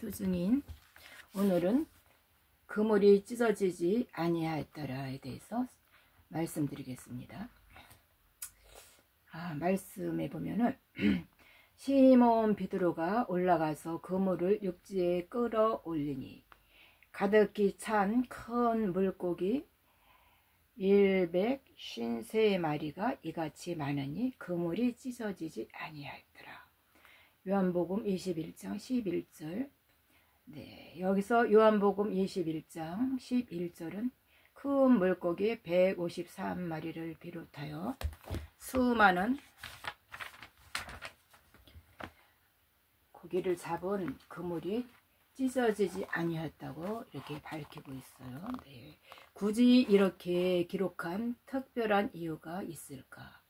투중인 오늘은 그물이 찢어지지 아니하였더라에 대해서 말씀드리겠습니다. 말씀에 보면은 시몬 베드로가 올라가서 그물을 육지에 끌어올리니 가득히 찬 큰 물고기 153마리가 이같이 많으니 그물이 찢어지지 아니하였더라. 요한복음 21장 11절. 네, 여기서 요한복음 21장 11절은 큰 물고기 153마리를 비롯하여 수많은 고기를 잡은 그물이 찢어지지 아니하였다고 이렇게 밝히고 있어요. 네. 굳이 이렇게 기록한 특별한 이유가 있을까?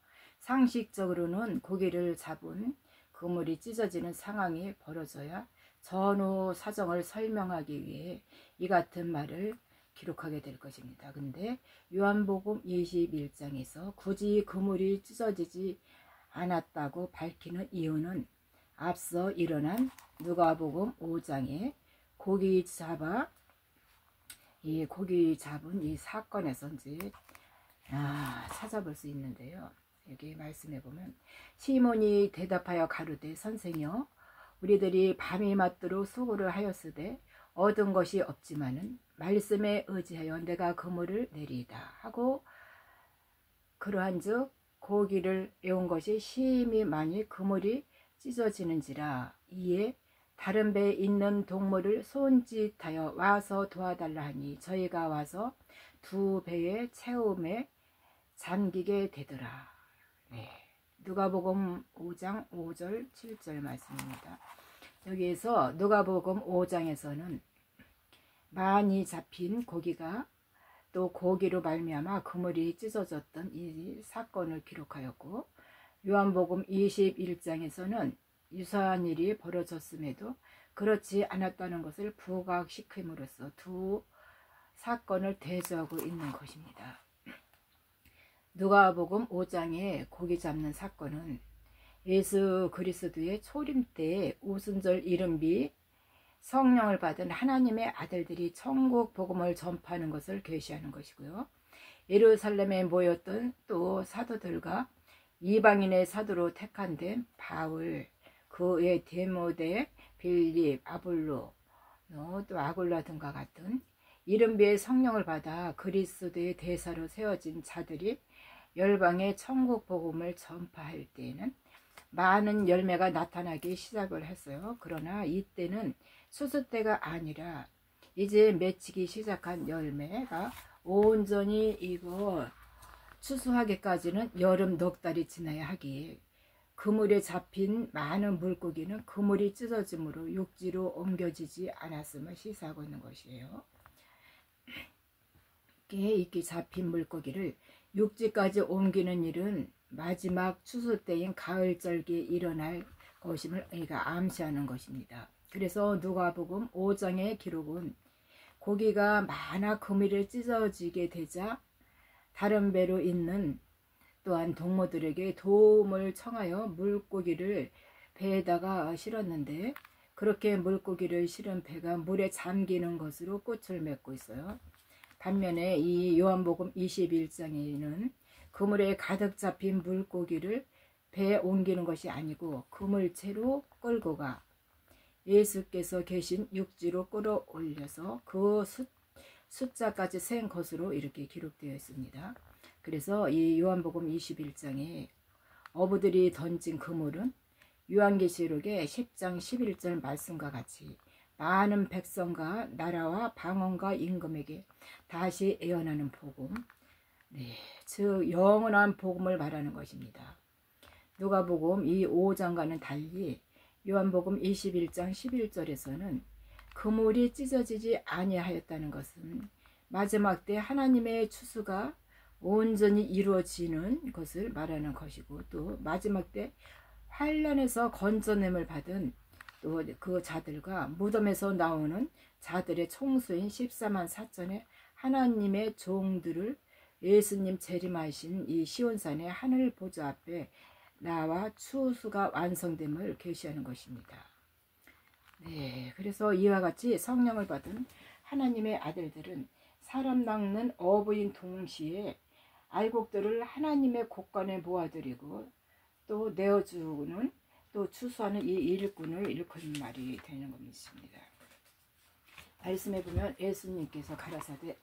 상식적으로는 고기를 잡은 그물이 찢어지는 상황이 벌어져야 전후 사정을 설명하기 위해 이 같은 말을 기록하게 될 것입니다. 근데 요한복음 21장에서 굳이 그물이 찢어지지 않았다고 밝히는 이유는 앞서 일어난 누가복음 5장에 고기 잡은 이 사건에서 이제 찾아볼 수 있는데요. 여기 말씀해 보면 시몬이 대답하여 가로되 선생이여 우리들이 밤이 맞도록 수고를 하였으되 얻은 것이 없지만은 말씀에 의지하여 내가 그물을 내리이다 하고 그러한즉 고기를 에운 것이 심히 많이 그물이 찢어지는지라. 이에 다른 배에 있는 동물을 손짓하여 와서 도와달라 하니 저희가 와서 두 배의 채움에 잠기게 되더라. 네. 누가복음 5장 5절 7절 말씀입니다. 여기에서 누가복음 5장에서는 많이 잡힌 고기가 또 고기로 말미암아 그물이 찢어졌던 이 사건을 기록하였고, 요한복음 21장에서는 유사한 일이 벌어졌음에도 그렇지 않았다는 것을 부각시킴으로써 두 사건을 대조하고 있는 것입니다. 누가복음 5장의 고기 잡는 사건은 예수 그리스도의 초림 때에 오순절 이른비 성령을 받은 하나님의 아들들이 천국 복음을 전파하는 것을 계시하는 것이고요. 예루살렘에 모였던 또 사도들과 이방인의 사도로 택한된 바울, 그의 데모데, 빌립, 아볼로, 또 아굴라 등과 같은 이른비의 성령을 받아 그리스도의 대사로 세워진 자들이 열방의 천국 복음을 전파할 때에는 많은 열매가 나타나기 시작을 했어요. 그러나 이때는 수수 때가 아니라 이제 맺히기 시작한 열매가 온전히 이거 추수하기까지는 여름 넉 달이 지나야 하기에 그물에 잡힌 많은 물고기는 그물이 찢어짐으로 육지로 옮겨지지 않았음을 시사하고 있는 것이에요. 이렇게 잡힌 물고기를 육지까지 옮기는 일은 마지막 추수 때인 가을절기에 일어날 것임을 우리가 암시하는 것입니다. 그래서 누가복음 5장의 기록은 고기가 많아 그물이 찢어지게 되자 다른 배로 있는 또한 동무들에게 도움을 청하여 물고기를 배에다가 실었는데, 그렇게 물고기를 실은 배가 물에 잠기는 것으로 끝을 맺고 있어요. 반면에 이 요한복음 21장에는 그물에 가득 잡힌 물고기를 배에 옮기는 것이 아니고 그물채로 끌고 가 예수께서 계신 육지로 끌어올려서 그 숫자까지 센 것으로 이렇게 기록되어 있습니다. 그래서 이 요한복음 21장에 어부들이 던진 그물은 요한계시록의 10장 11절 말씀과 같이 많은 백성과 나라와 방언과 임금에게 다시 애원하는 복음, 즉 영원한 복음을 말하는 것입니다. 누가복음 이 5장과는 달리 요한복음 21장 11절에서는 그물이 찢어지지 아니하였다는 것은 마지막 때 하나님의 추수가 온전히 이루어지는 것을 말하는 것이고, 또 마지막 때 환난에서 건져냄을 받은 또 그 자들과 무덤에서 나오는 자들의 총수인 14만 4천의 하나님의 종들을 예수님 재림하신 이 시온산의 하늘 보좌 앞에 나와 추수가 완성됨을 계시하는 것입니다. 네, 그래서 이와 같이 성령을 받은 하나님의 아들들은 사람 낚는 어부인 동시에 알곡들을 하나님의 곳간에 모아들이고 또 내어주는 또 추수하는 이 일꾼을 일컫는 말이 되는 것입니다. 말씀해 보면 예수님께서 가라사대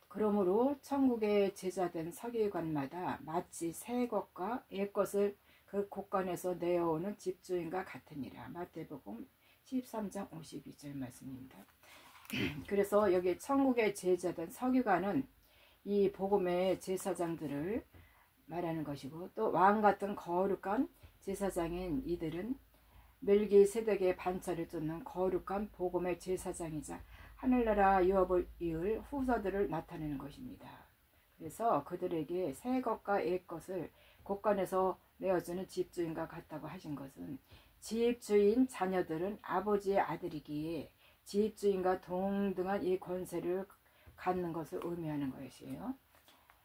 그러므로 천국의 제자된 서기관마다 마치 새 것과 옛 것을 그 곳간에서 내어오는 집주인과 같으니라. 마태복음 13장 52절 말씀입니다. 그래서 여기 천국의 제자된 서기관은 이 복음의 제사장들을 말하는 것이고 또 왕같은 거룩한 제사장인 이들은 멜기세덱의 반차를 쫓는 거룩한 복음의 제사장이자 하늘나라 유업을 이을 후사들을 나타내는 것입니다. 그래서 그들에게 새 것과 옛 것을 곳간에서 내어주는 집주인과 같다고 하신 것은 집주인 자녀들은 아버지의 아들이기에 집주인과 동등한 이 권세를 갖는 것을 의미하는 것이에요.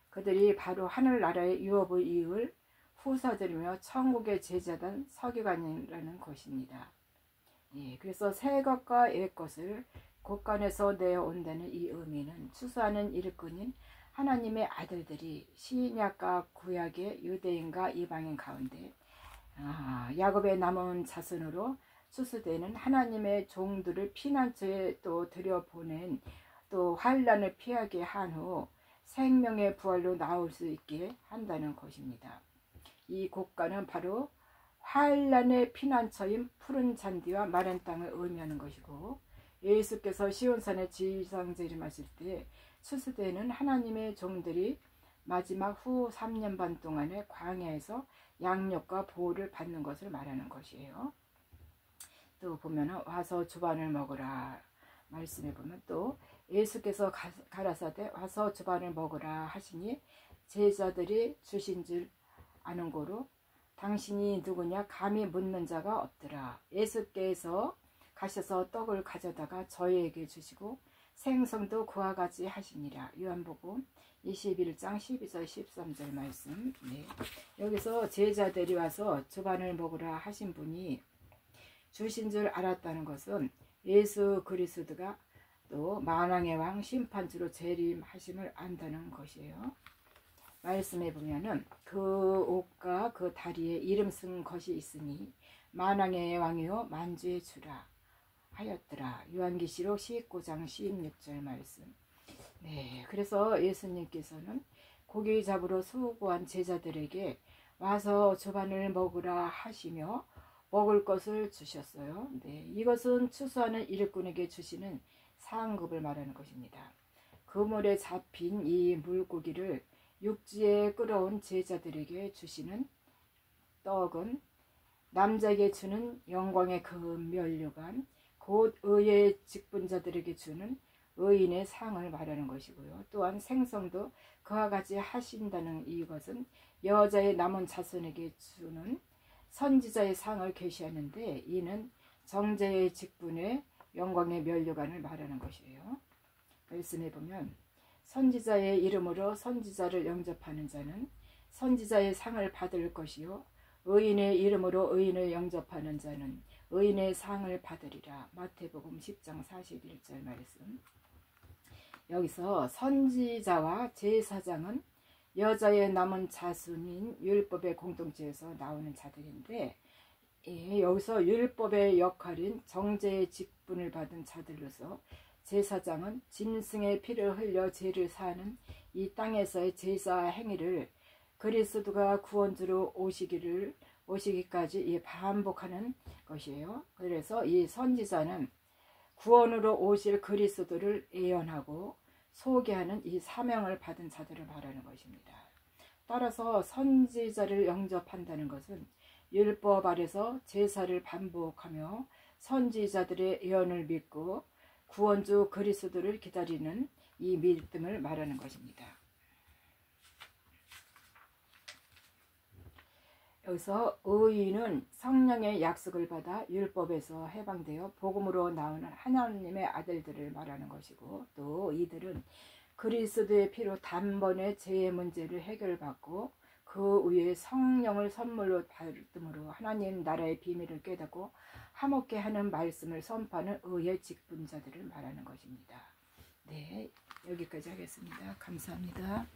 그들이 바로 하늘나라의 유업을 이을 후사들이며 천국의 제자단 서기관이라는 것입니다. 예, 그래서 새 것과 옛 것을 곳간에서 내어온다는 이 의미는 추수하는 일꾼인 하나님의 아들들이 신약과 구약의 유대인과 이방인 가운데 야곱의 남은 자손으로 추수되는 하나님의 종들을 피난처에 또 들여보낸 또 환난을 피하게 한 후 생명의 부활로 나올 수 있게 한다는 것입니다. 이 곳간은 바로 환난의 피난처인 푸른 잔디와 마른 땅을 의미하는 것이고 예수께서 시온산에 지상재림하실 때 추수되는 하나님의 종들이 마지막 후 3년 반 동안의 광야에서 양육과 보호를 받는 것을 말하는 것이에요. 또 보면 와서 주반을 먹으라 말씀해 보면 또 예수께서 가라사대 와서 주반을 먹으라 하시니 제자들이 주신 줄 아는 고로 당신이 누구냐 감히 묻는 자가 없더라. 예수께서 가셔서 떡을 가져다가 저희에게 주시고 생선도 그와 같이 하시니라. 요한복음 21장 12절 13절 말씀. 네. 여기서 제자들이 와서 주반을 먹으라 하신 분이 주신 줄 알았다는 것은 예수 그리스도가 또 만왕의 왕 심판주로 재림하심을 안다는 것이에요. 말씀해 보면은 그 옷과 그 다리에 이름 쓴 것이 있으니 만왕의 왕이요 만주의 주라 하였더라. 요한계시록 19장 16절 말씀. 네, 그래서 예수님께서는 고기 잡으러 수고한 제자들에게 와서 주반을 먹으라 하시며 먹을 것을 주셨어요. 네, 이것은 추수하는 일꾼에게 주시는 상급을 말하는 것입니다. 그물에 잡힌 이 물고기를 육지에 끌어온 제자들에게 주시는 떡은 남자에게 주는 영광의 그 면류관 곧 의의 직분자들에게 주는 의인의 상을 말하는 것이고요. 또한 생성도 그와 같이 하신다는 이것은 여자의 남은 자손에게 주는 선지자의 상을 계시하는데 이는 정제의 직분의 영광의 면류관을 말하는 것이에요. 말씀해 보면 선지자의 이름으로 선지자를 영접하는 자는 선지자의 상을 받을 것이요 의인의 이름으로 의인을 영접하는 자는 의인의 상을 받으리라. 마태복음 10장 41절 말씀. 여기서 선지자와 제사장은 여자의 남은 자손인 율법의 공동체에서 나오는 자들인데 여기서 율법의 역할인 정죄의 직분을 받은 자들로서 제사장은 짐승의 피를 흘려 죄를 사하는 이 땅에서의 제사 행위를 그리스도가 구원주로 오시기까지 반복하는 것이에요. 그래서 이 선지자는 구원으로 오실 그리스도를 예언하고 소개하는 이 사명을 받은 자들을 말하는 것입니다. 따라서 선지자를 영접한다는 것은 율법 아래서 제사를 반복하며 선지자들의 예언을 믿고 구원주 그리스도를 기다리는 이 믿음을 말하는 것입니다. 여기서 의인은 성령의 약속을 받아 율법에서 해방되어 복음으로 나오는 하나님의 아들들을 말하는 것이고 또 이들은 그리스도의 피로 단번에 죄의 문제를 해결받고 그 위에 성령을 선물로 받음으로 하나님 나라의 비밀을 깨닫고 화목케 하는 말씀을 선포하는 의의 직분자들을 말하는 것입니다. 네, 여기까지 하겠습니다. 감사합니다.